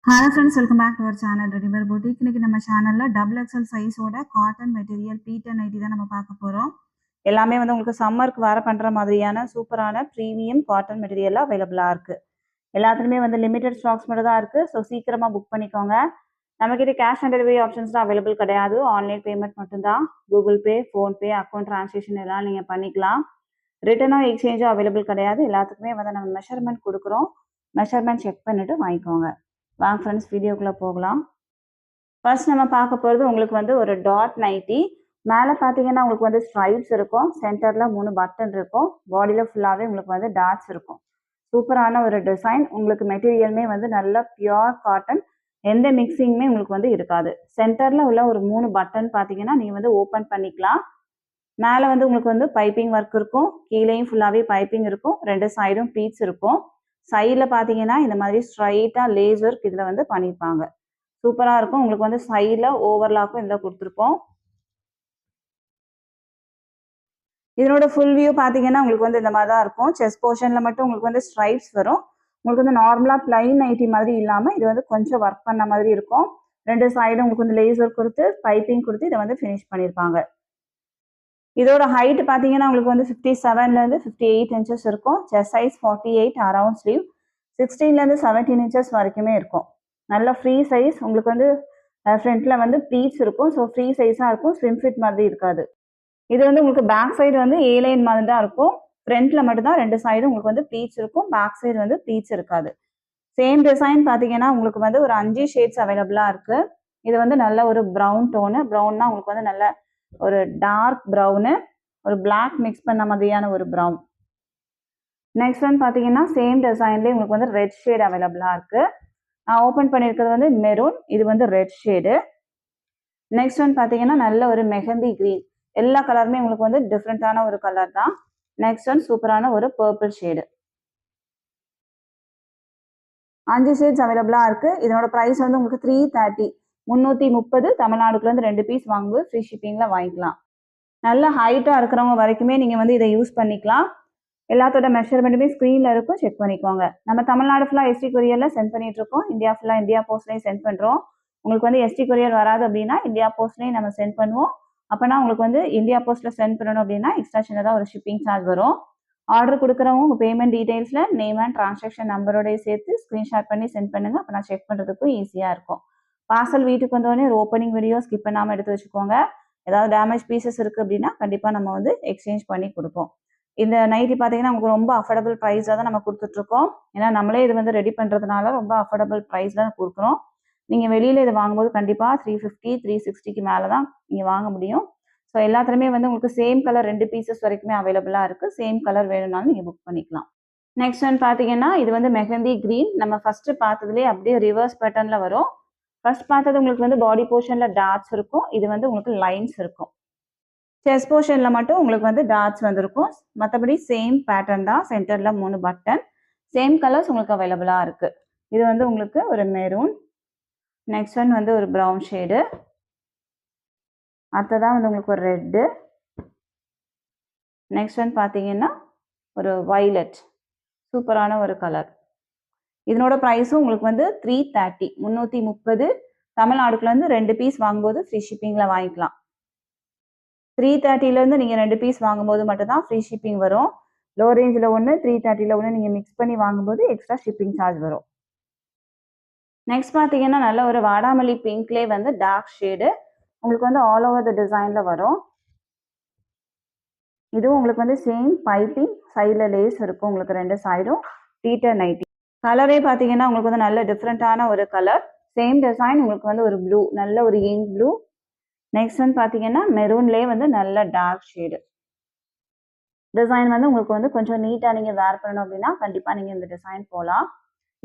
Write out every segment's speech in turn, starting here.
Hello friends, welcome back to our channel readymade boutique. இன்னைக்கு நம்ம சேனல்ல டபுள் எக்ஸல் சைஸோட காட்டன் மெட்டீரியல் பீட்டன் நைட்டி தான் நம்ம பார்க்க போறோம். எல்லாமே வந்து உங்களுக்கு சம்மருக்கு வேற பண்ற மாதிரியான சூப்பரான ப்ரீமியம் காட்டன் மெட்டீரியல் அவைலபிளா இருக்கு. எல்லாத்துலயுமே வந்து லிமிடெட் ஸ்டாக்ஸ் மட்டும் தான் இருக்கு. ஸோ சீக்கிரமா புக் பண்ணிக்கோங்க. நம்மக்கிட்ட கேஷ் ஆன் டெலிவரி ஆப்ஷன்ஸ் தான் அவைலபிள் கிடையாது. ஆன்லைன் பேமெண்ட் மட்டும்தான். Google Pay, PhonePe, account transaction எல்லாம் நீங்க பண்ணிக்கலாம். ரிட்டனோ எக்ஸ்சேஞ்சோ அவைலபிள் கிடையாது. எல்லாத்துக்குமே வந்து நம்ம மெஷர்மெண்ட் கொடுக்குறோம். மெஷர்மெண்ட் செக் பண்ணிட்டு வாங்கிக்கோங்க. வாங்க ஃப்ரெண்ட்ஸ், வீடியோக்குள்ளே போகலாம். ஃபர்ஸ்ட் நம்ம பார்க்க போகிறது உங்களுக்கு வந்து ஒரு டாட் நைட்டி. மேலே பார்த்தீங்கன்னா உங்களுக்கு வந்து ஸ்ட்ரைப்ஸ் இருக்கும். சென்டரில் 3 பட்டன் இருக்கும். பாடியில் ஃபுல்லாகவே உங்களுக்கு வந்து டாட்ஸ் இருக்கும். சூப்பரான ஒரு டிசைன். உங்களுக்கு மெட்டீரியலுமே வந்து நல்ல பியோர் காட்டன். எந்த மிக்சிங்குமே உங்களுக்கு வந்து இருக்காது. சென்டரில் உள்ள ஒரு 3 பட்டன் பார்த்தீங்கன்னா நீங்கள் வந்து ஓப்பன் பண்ணிக்கலாம். மேலே வந்து உங்களுக்கு வந்து பைப்பிங் ஒர்க் இருக்கும். கீழேயும் ஃபுல்லாகவே பைப்பிங் இருக்கும். 2 சைடும் ப்ளீட்ஸ் இருக்கும். சைடில் பார்த்தீங்கன்னா இந்த மாதிரி ஸ்ட்ரைட்டாக லேஸ் ஒர்க் இதில் வந்து பண்ணியிருப்பாங்க. சூப்பராக இருக்கும். உங்களுக்கு வந்து சைடில் ஓவர்லாக்கும் இதில் கொடுத்துருப்போம். இதனோட ஃபுல் வியூ பார்த்தீங்கன்னா உங்களுக்கு வந்து இந்த மாதிரி தான் இருக்கும். செஸ்ட் போர்ஷனில் மட்டும் உங்களுக்கு வந்து ஸ்ட்ரைப்ஸ் வரும். உங்களுக்கு வந்து நார்மலாக பிளைன் நைட்டி மாதிரி இல்லாமல் இது வந்து கொஞ்சம் ஒர்க் பண்ண மாதிரி இருக்கும். 2 சைடும் உங்களுக்கு வந்து லேஸ் ஒர்க் கொடுத்து பைப்பிங் கொடுத்து இதை வந்து ஃபினிஷ் பண்ணியிருப்பாங்க. இதோட ஹைட் பார்த்தீங்கன்னா உங்களுக்கு வந்து 57லேருந்து 58 இன்ச்சஸ் இருக்கும். செஸ்ட் சைஸ் 48, அரவுண்ட் ஸ்லீவ் 16லேருந்து 17 இன்ச்சஸ் வரைக்குமே இருக்கும். நல்ல ஃப்ரீ சைஸ். உங்களுக்கு வந்து ஃப்ரண்ட்டில் வந்து ப்ளீட்ஸ் இருக்கும். ஸோ ஃப்ரீ சைஸாக இருக்கும். ஸ்லிம் ஃபிட் மாதிரி இருக்காது. இது வந்து உங்களுக்கு பேக் சைடு வந்து ஏலைன் மாதிரி தான் இருக்கும். ஃப்ரண்ட்டில் மட்டும்தான் 2 சைடும் உங்களுக்கு வந்து ப்ளீட்ஸ் இருக்கும். பேக் சைடு வந்து ப்ளீட்ஸ் இருக்காது. சேம் டிசைன் பார்த்தீங்கன்னா உங்களுக்கு வந்து ஒரு 5 ஷேட்ஸ் அவைலபிளாக இருக்குது. இது வந்து நல்ல ஒரு ப்ரௌன் டோனு. ப்ரௌன்னா உங்களுக்கு வந்து நல்ல ஒரு டார்க் ப்ரௌனு, ஒரு பிளாக் மிக்ஸ் பண்ண மாதிரியான ஒரு ப்ரௌன். நெக்ஸ்ட் ஒன் பார்த்தீங்கன்னா சேம் டிசைன்லேயே உங்களுக்கு வந்து ரெட் ஷேட் அவைலபிளாக இருக்குது. நான் ஓப்பன் பண்ணியிருக்கிறது வந்து மெரூன். இது வந்து ரெட் ஷேடு. நெக்ஸ்ட் ஒன் பார்த்தீங்கன்னா நல்ல ஒரு மெஹந்தி கிரீன். எல்லா கலருமே உங்களுக்கு வந்து டிஃப்ரெண்ட்டான ஒரு கலர் தான். நெக்ஸ்ட் ஒன் சூப்பரான ஒரு பர்பிள் ஷேடு. 5 ஷேட்ஸ் அவைலபிளாக இருக்குது. இதனோட ப்ரைஸ் வந்து உங்களுக்கு 330, 330. தமிழ்நாடுக்குலேருந்து 2 பீஸ் வாங்கும்போது ஃப்ரீ ஷிப்பிங்கில் வாங்கிக்கலாம். நல்ல ஹைட்டாக இருக்கிறவங்க வரைக்குமே நீங்கள் வந்து இதை யூஸ் பண்ணிக்கலாம். எல்லாத்தோட மெஷர்மெண்ட்டுமே ஸ்க்ரீனில் இருக்கும். செக் பண்ணிக்கோங்க. நம்ம தமிழ்நாடு ஃபுல்லாக எஸ்டி கொரியரில் சென்ட் பண்ணிட்டு இருக்கோம். இந்தியா ஃபுல்லாக இந்தியா போஸ்ட்லேயும் சென்ட் பண்ணுறோம். உங்களுக்கு வந்து எஸ்டி கொரியர் வராது அப்படின்னா இந்தியா போஸ்ட்லேயும் நம்ம சென்ட் பண்ணுவோம். அப்போனா உங்களுக்கு வந்து இந்தியா போஸ்ட்டில் சென்ட் பண்ணணும் அப்படின்னா எக்ஸ்ட்ரா சின்னதாக ஒரு ஷிப்பிங் சார்ஜ் வரும். ஆர்டர் கொடுக்குறவங்க உங்கள் பேமெண்ட் டீட்டெயில்ஸில் நேம் அண்ட் ட்ரான்சாக்ஷன் நம்பரோடய சேர்த்து ஸ்க்ரீன்ஷாட் பண்ணி சென்ட் பண்ணுங்கள். அப்போ நான் செக் பண்ணுறதுக்கும் ஈஸியாக இருக்கும். பார்சல் வீட்டுக்கு வந்தோடனே ஒரு ஓப்பனிங் வீடியோ ஸ்கிப் பண்ணாமல் எடுத்து வச்சுக்கோங்க. ஏதாவது டேமேஜ் பீசஸ் இருக்குது அப்படின்னா கண்டிப்பாக நம்ம வந்து எக்ஸ்சேஞ்ச் பண்ணி கொடுப்போம். இந்த நைட்டி பார்த்தீங்கன்னா உங்களுக்கு ரொம்ப அஃபோர்டபுள் ப்ரைஸாக தான் நம்ம கொடுத்துட்ருக்கோம். ஏன்னா நம்மளே இது வந்து ரெடி பண்ணுறதுனால ரொம்ப அஃபோர்டபுள் ப்ரைஸில் தான் கொடுக்குறோம். நீங்கள் வெளியில் இது வாங்கும்போது கண்டிப்பாக 350, 360க்கு மேலே தான் நீங்கள் வாங்க முடியும். ஸோ எல்லாத்துலேயுமே வந்து உங்களுக்கு சேம் கலர் 2 பீசஸ் வரைக்குமே அவைலபிளாக இருக்குது. சேம் கலர் வேணும்னாலும் நீங்கள் புக் பண்ணிக்கலாம். நெக்ஸ்ட் ஒன் பார்த்தீங்கன்னா இது வந்து மெஹந்தி க்ரீன். நம்ம ஃபஸ்ட்டு பார்த்ததுலேயே அப்படியே ரிவர்ஸ் பேட்டர்னில் வரும். ஃபர்ஸ்ட் பார்த்தது உங்களுக்கு வந்து பாடி போர்ஷனில் டாட்ஸ் இருக்கும். இது வந்து உங்களுக்கு லைன்ஸ் இருக்கும். செஸ்ட் போர்ஷனில் மட்டும் உங்களுக்கு வந்து டாட்ஸ் வந்திருக்கும். மற்றபடி சேம் பேட்டர்ன் தான். சென்டரில் 3 பட்டன். சேம் கலர்ஸ் உங்களுக்கு அவைலபிளாக இருக்குது. இது வந்து உங்களுக்கு ஒரு மெரூன். நெக்ஸ்ட் ஒன் வந்து ஒரு ப்ரௌன் ஷேடு. அடுத்ததான் வந்து உங்களுக்கு ஒரு ரெட்டு. நெக்ஸ்ட் ஒன் பார்த்தீங்கன்னா ஒரு வைலட். சூப்பரான ஒரு கலர். இதனோட ப்ரைஸும் உங்களுக்கு வந்து 330, 330. தமிழ்நாடுக்குலேருந்து 2 பீஸ் வாங்கும்போது ஃப்ரீ ஷிப்பிங்கில் வாங்கிக்கலாம். 330லேருந்து நீங்கள் 2 பீஸ் வாங்கும்போது மட்டும்தான் ஃப்ரீ ஷிப்பிங் வரும். லோ ரேஞ்சில் ஒன்று, 330ல் ஒன்று நீங்கள் மிக்ஸ் பண்ணி வாங்கும்போது எக்ஸ்ட்ரா ஷிப்பிங் சார்ஜ் வரும். நெக்ஸ்ட் பார்த்தீங்கன்னா நல்ல ஒரு வாடாமல்லி பிங்க்லேயே வந்து டார்க் ஷேடு. உங்களுக்கு வந்து ஆல் ஓவர் த டிசைனில் வரும். இதுவும் உங்களுக்கு வந்து சேம் பைப்பிங், சைடில் லேஸ் இருக்கும். உங்களுக்கு 2 சைடும் பீட்டர் நைட்டி. கலரே பார்த்தீங்கன்னா உங்களுக்கு வந்து நல்ல டிஃப்ரெண்ட்டான ஒரு கலர். Same design. உங்களுக்கு வந்து ஒரு ப்ளூ, நல்ல ஒரு இங்க் ப்ளூ. நெக்ஸ்ட் ஒன் பார்த்தீங்கன்னா மெரூன்லேயே வந்து நல்ல டார்க் ஷேடு. டிசைன் வந்து உங்களுக்கு வந்து கொஞ்சம் நீட்டாக நீங்கள் வேர் பண்ணணும் அப்படின்னா கண்டிப்பாக நீங்கள் இந்த டிசைன் போகலாம்.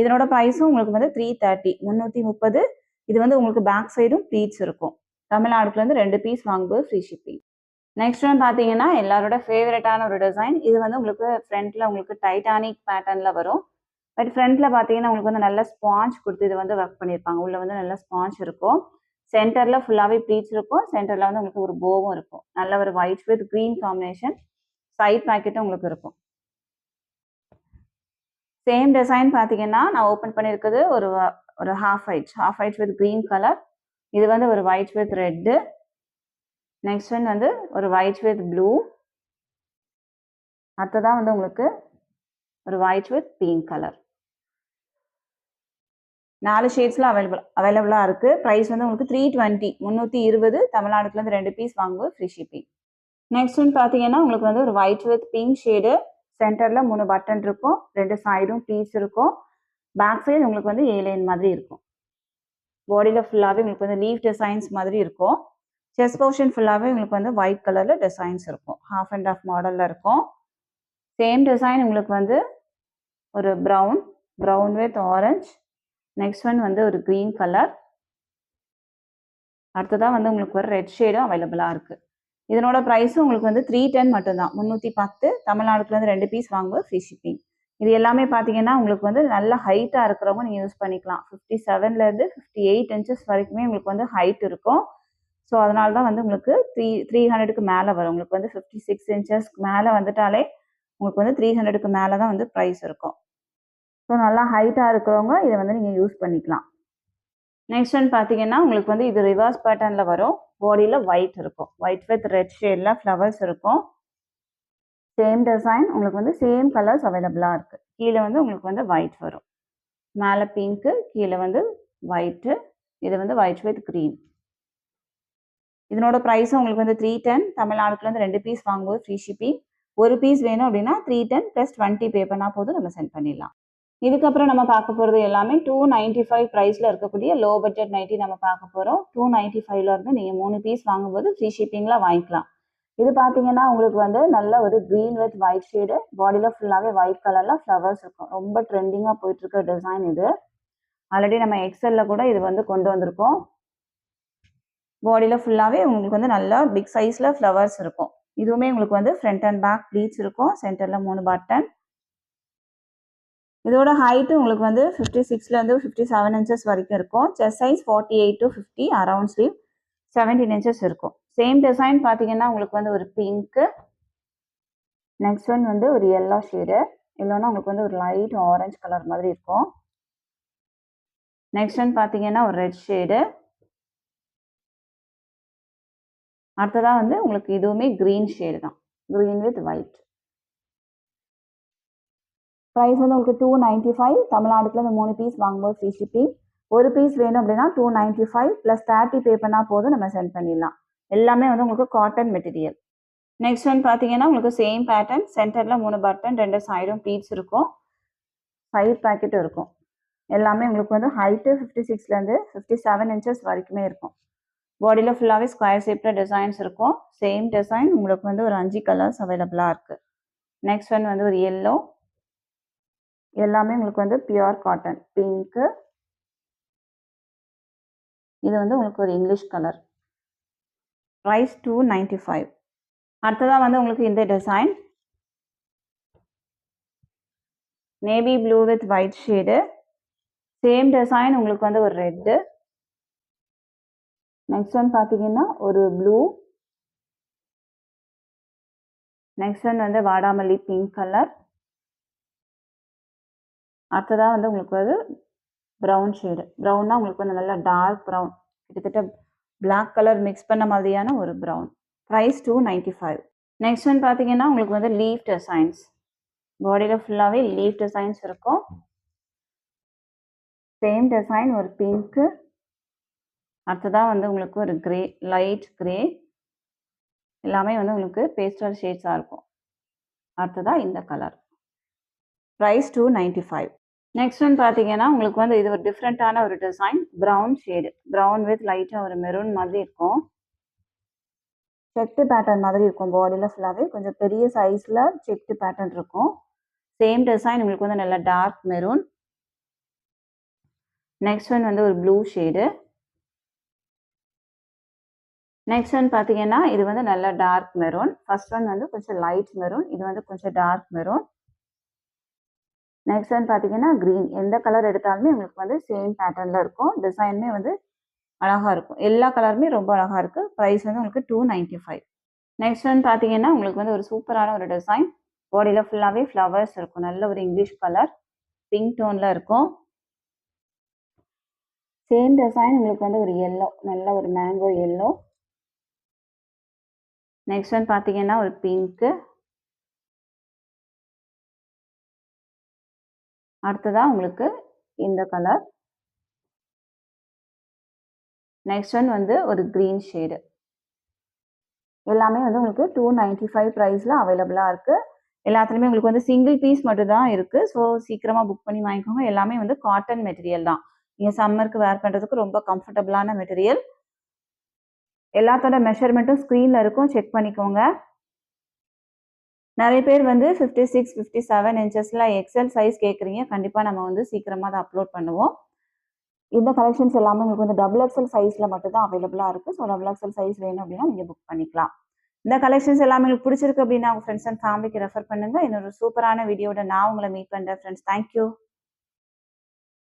இதனோட ப்ரைஸும் உங்களுக்கு வந்து 330, 330. இது வந்து உங்களுக்கு பேக் சைடும் ப்ளீட்ஸ் இருக்கும். தமிழ்நாடுக்குலேருந்து 2 பீஸ் வாங்கும்போது ஃப்ரீ ஷிப்பிங். நெக்ஸ்ட் ஒன் பார்த்தீங்கன்னா எல்லாரோட ஃபேவரட்டான ஒரு டிசைன். இது வந்து உங்களுக்கு ஃப்ரண்ட்டில் உங்களுக்கு டைட்டானிக் பேட்டர்னில் வரும். பட் ஃப்ரண்ட்டில் பார்த்தீங்கன்னா உங்களுக்கு வந்து நல்ல ஸ்பாஞ்ச் கொடுத்து இது வந்து ஒர்க் பண்ணியிருப்பாங்க. உள்ளே வந்து நல்ல ஸ்பாஞ்ச் இருக்கும். சென்டரில் ஃபுல்லாகவே ப்ளீட்ஸ் இருக்கும். சென்டரில் வந்து உங்களுக்கு ஒரு போவும் இருக்கும். நல்ல ஒரு white with green combination. Side பாக்கெட்டும் உங்களுக்கு இருக்கும். சேம் டிசைன் பார்த்தீங்கன்னா நான் ஓப்பன் பண்ணியிருக்கிறது ஒரு ஒரு half white with green color. இது வந்து ஒரு white with red. Next one வந்து ஒரு white with blue. அடுத்ததான் வந்து உங்களுக்கு ஒரு white with pink color. 4 ஷேட்ஸ்ல அவைலபிளா இருக்கு. பிரைஸ் வந்து உங்களுக்கு 320 320 தமிழ்நாடுல இருந்து 2 பீஸ் வாங்கும்போது ஃப்ரீ ஷிப்பிங். நெக்ஸ்ட் ஒன் பாத்தீங்கன்னா உங்களுக்கு வந்து ஒரு ஒயிட் வித் பிங்க் ஷேடு, சென்டர்ல 3 பட்டன் இருக்கும், 2 சைடும் பீஸ் இருக்கும், பேக் சைடு உங்களுக்கு வந்து ஏலைன் மாதிரி இருக்கும். பாடியில ஃபுல்லாவே உங்களுக்கு வந்து லீஃப் டிசைன்ஸ் மாதிரி இருக்கும். செஸ்ட் போர்ஷன் ஃபுல்லாவே உங்களுக்கு வந்து ஒயிட் கலர்ல டிசைன்ஸ் இருக்கும். ஹாஃப் அண்ட் ஆஃப் மாடல்ல இருக்கும். சேம் டிசைன் உங்களுக்கு வந்து ஒரு brown with orange. Next one வந்து ஒரு கிரீன் கலர். அடுத்ததான் வந்து உங்களுக்கு ஒரு ரெட் ஷேடும் அவைலபிளா இருக்கு. இதனோட ப்ரைஸும் உங்களுக்கு வந்து 310 மட்டும்தான். 310 தமிழ்நாடுல இருந்து 2 பீஸ் வாங்கும்போது ஃப்ரீ ஷிப்பிங். இது எல்லாமே பார்த்தீங்கன்னா உங்களுக்கு வந்து நல்ல ஹைட்டாக இருக்கிறவங்க நீங்கள் யூஸ் பண்ணிக்கலாம். 57லேருந்து 58 இன்ச்சஸ் வரைக்குமே உங்களுக்கு வந்து ஹைட் இருக்கும். ஸோ அதனால தான் வந்து உங்களுக்கு 300க்கு மேலே வரும். உங்களுக்கு வந்து 56 இன்ச்சஸ்க்கு மேலே வந்துட்டாலே உங்களுக்கு வந்து 300க்கு மேலே தான் வந்து ப்ரைஸ் இருக்கும். ஸோ நல்லா ஹைட்டாக இருக்கிறவங்க இதை வந்து நீங்கள் யூஸ் பண்ணிக்கலாம். நெக்ஸ்ட் ஒன் பார்த்தீங்கன்னா உங்களுக்கு வந்து இது ரிவர்ஸ் பேட்டர்னில் வரும். பாடியில் ஒயிட் இருக்கும், ஒயிட் வித் ரெட் ஷேடில் ஃப்ளவர்ஸ் இருக்கும். சேம் டிசைன் உங்களுக்கு வந்து சேம் கலர்ஸ் அவைலபிளாக இருக்குது. கீழே வந்து உங்களுக்கு வந்து ஒயிட் வரும், மேலே பிங்க்கு, கீழே வந்து ஒயிட்டு, இது வந்து ஒயிட் வித் க்ரீன். இதனோட ப்ரைஸும் உங்களுக்கு வந்து 310 தமிழ்நாடுலேருந்து 2 பீஸ் வாங்கும்போது ஃப்ரீ ஷிப்பிங். ஒரு பீஸ் வேணும் அப்படின்னா 310 + 20 பே பண்ணால் போதும், நம்ம சென்ட் பண்ணிடலாம். இதுக்கப்புறம் நம்ம பார்க்க போகிறது எல்லாமே 295 ப்ரைஸில் இருக்கக்கூடிய லோ பட்ஜெட் நைட்டி நம்ம பார்க்க போகிறோம். 295ல இருந்து நீங்கள் 3 பீஸ் வாங்கும்போது ஃப்ரீ ஷிப்பிங்கில் வாங்கிக்கலாம். இது பார்த்தீங்கன்னா உங்களுக்கு வந்து நல்ல ஒரு க்ரீன் வித் ஒயிட் ஷேடு, பாடியில் ஃபுல்லாகவே ஒயிட் கலரில் ஃப்ளவர்ஸ் இருக்கும். ரொம்ப ட்ரெண்டிங்காக போயிட்டுருக்க டிசைன் இது. ஆல்ரெடி நம்ம எக்ஸலில் கூட இது வந்து கொண்டு வந்திருக்கோம். பாடியில் ஃபுல்லாகவே உங்களுக்கு வந்து நல்லா பிக் சைஸில் ஃப்ளவர்ஸ் இருக்கும். இதுவுமே உங்களுக்கு வந்து ஃப்ரண்ட் அண்ட் பேக் ப்ளீட்ஸ் இருக்கும், சென்டரில் 3 பட்டன். இதோட ஹைட்டு உங்களுக்கு வந்து 56லேருந்து 57 இன்ச்சஸ் வரைக்கும் இருக்கும். Chest size 48 to 50, around sleeve 17 inches இருக்கும். சேம் டிசைன் பார்த்தீங்கன்னா உங்களுக்கு வந்து ஒரு பிங்க்கு, நெக்ஸ்ட் ஒன் வந்து ஒரு எல்லோ ஷேடு, இல்லைன்னா உங்களுக்கு வந்து ஒரு லைட் ஆரஞ்சு கலர் மாதிரி இருக்கும். நெக்ஸ்ட் ஒன் பார்த்தீங்கன்னா ஒரு ரெட் ஷேடு. அடுத்ததான் வந்து உங்களுக்கு இதுவுமே க்ரீன் ஷேடு தான், க்ரீன் வித் ஒயிட். ப்ரைஸ் வந்து உங்களுக்கு 295 தமிழ்நாடுல இந்த 3 பீஸ் வாங்கும்போது ஃப்ரீ ஷிப்பிங். ஒரு பீஸ் வேணும் அப்படின்னா 295 + 30 பே பண்ணால் போதும், நம்ம சென்ட் பண்ணிடலாம். எல்லாமே வந்து உங்களுக்கு காட்டன் மெட்டீரியல். நெக்ஸ்ட் ஒன் பார்த்தீங்கன்னா உங்களுக்கு சேம் பேட்டர்ன், சென்டரில் 3 பட்டன், 2 சைடும் ப்ளீட்ஸ் இருக்கும், சைட் பாக்கெட்டும் இருக்கும். எல்லாமே உங்களுக்கு வந்து ஹைட்டு 56லேருந்து 57 இன்ச்சஸ் வரைக்குமே இருக்கும். பாடியில் ஃபுல்லாகவே ஸ்கொயர் ஷேப்பில் டிசைன்ஸ் இருக்கும். சேம் டிசைன் உங்களுக்கு வந்து ஒரு 5 கலர்ஸ் அவைலபிளாக இருக்குது. நெக்ஸ்ட் ஒன் வந்து ஒரு எல்லோ, எல்லாமே உங்களுக்கு வந்து பியூர் காட்டன், பிங்க்கு, இது வந்து உங்களுக்கு ஒரு இங்கிலீஷ் கலர். ப்ரைஸ் 295. அடுத்ததாக வந்து உங்களுக்கு இந்த design navy blue with white shade, same design உங்களுக்கு வந்து ஒரு ரெட்டு. நெக்ஸ்ட் ஒன் பார்த்தீங்கன்னா ஒரு ப்ளூ, நெக்ஸ்ட் ஒன் வந்து வாடாமல்லி பிங்க் கலர். அடுத்ததாக வந்து உங்களுக்கு வந்து ப்ரௌன் ஷேடு, ப்ரௌன்னா உங்களுக்கு வந்து நல்லா டார்க் ப்ரௌன், கிட்டத்தட்ட பிளாக் கலர் மிக்ஸ் பண்ண மாதிரியான ஒரு ப்ரௌன். ப்ரைஸ் 295. நெக்ஸ்ட் ஒன் பார்த்தீங்கன்னா உங்களுக்கு வந்து லீஃப் டிசைன்ஸ், பாடியில் ஃபுல்லாகவே லீஃப் டிசைன்ஸ் இருக்கும். சேம் டிசைன் ஒரு பிங்க்கு. அடுத்ததாக வந்து உங்களுக்கு ஒரு கிரே, லைட் கிரே, எல்லாமே வந்து உங்களுக்கு பேஸ்டல் ஷேட்ஸாக இருக்கும். அடுத்ததாக இந்த கலர். ப்ரைஸ் 295. நெக்ஸ்ட் ஒன் பார்த்தீங்கன்னா உங்களுக்கு வந்து இது ஒரு டிஃப்ரெண்ட்டான ஒரு design, brown shade, brown with லைட்டாக ஒரு மெரூன் மாதிரி இருக்கும். செக்டு பேட்டர்ன் மாதிரி இருக்கும். பாடியில் ஃபுல்லாகவே கொஞ்சம் பெரிய சைஸில் செக்டு பேட்டர்ன் இருக்கும். சேம் டிசைன் உங்களுக்கு வந்து நல்லா டார்க் மெரூன். நெக்ஸ்ட் ஒன் வந்து ஒரு ப்ளூ ஷேடு. நெக்ஸ்ட் ஒன் பார்த்தீங்கன்னா இது வந்து நல்லா டார்க் மெரூன். ஃபர்ஸ்ட் ஒன் வந்து கொஞ்சம் லைட் மெரூன், இது வந்து கொஞ்சம் டார்க் மெரூன். நெக்ஸ்ட் ஒன் பார்த்தீங்கன்னா க்ரீன். எந்த கலர் எடுத்தாலுமே உங்களுக்கு வந்து சேம் பேட்டர்னில் இருக்கும். டிசைனுமே வந்து அழகாக இருக்கும். எல்லா கலருமே ரொம்ப அழகாக இருக்குது. ப்ரைஸ் வந்து உங்களுக்கு 295. நெக்ஸ்ட் ஒன் பார்த்தீங்கன்னா உங்களுக்கு வந்து ஒரு சூப்பரான ஒரு டிசைன், பாடியில் ஃபுல்லாகவே ஃப்ளவர்ஸ் இருக்கும். நல்ல ஒரு இங்கிலீஷ் கலர், பிங்க் டோனில் இருக்கும். சேம் டிசைன் உங்களுக்கு வந்து ஒரு எல்லோ, நல்ல ஒரு மேங்கோ எல்லோ. நெக்ஸ்ட் ஒன் பார்த்தீங்கன்னா ஒரு பிங்க்கு. அடுத்ததா உங்களுக்கு இந்த கலர். நெக்ஸ்ட் ஒன் வந்து ஒரு கிரீன் ஷேடு. எல்லாமே வந்து உங்களுக்கு 295 பிரைஸ்ல அவைலபிளா இருக்கு. எல்லாத்துலயுமே உங்களுக்கு வந்து சிங்கிள் பீஸ் மட்டும் தான் இருக்கு. ஸோ சீக்கிரமா புக் பண்ணி வாங்கிக்கோங்க. எல்லாமே வந்து காட்டன் மெட்டீரியல் தான். நீங்க சம்மருக்கு வேர் பண்றதுக்கு ரொம்ப கம்ஃபர்டபுளான மெட்டீரியல். எல்லாத்தோட மெஷர்மெண்ட்டும் ஸ்க்ரீன்ல இருக்கும். செக் பண்ணிக்கோங்க. நிறைய பேர் வந்து 56, 57 இன்ச்சஸ்ல எக்ஸல் சைஸ் கேட்குறீங்க. கண்டிப்பா நம்ம வந்து சீக்கிரமா அதை அப்லோட் பண்ணுவோம். இந்த கலெக்ஷன்ஸ் எல்லாமே உங்களுக்கு வந்து டபுள் எக்ஸல் சைஸ்ல மட்டும் தான் அவைலபிளா இருக்கு. ஸோ டபுள் எக்ஸல் சைஸ் வேணும் அப்படின்னா நீங்க புக் பண்ணிக்கலாம். இந்த கலெக்ஷன்ஸ் எல்லாமே உங்களுக்கு பிடிச்சிருக்கு அப்படின்னா உங்க ஃப்ரெண்ட்ஸ் அண்ட் ஃபேமிலிக்கு ரெஃபர் பண்ணுங்க. இன்னொரு சூப்பரான வீடியோட நான் உங்களை மீட் பண்றேன் ஃப்ரெண்ட்ஸ். தேங்க்யூ.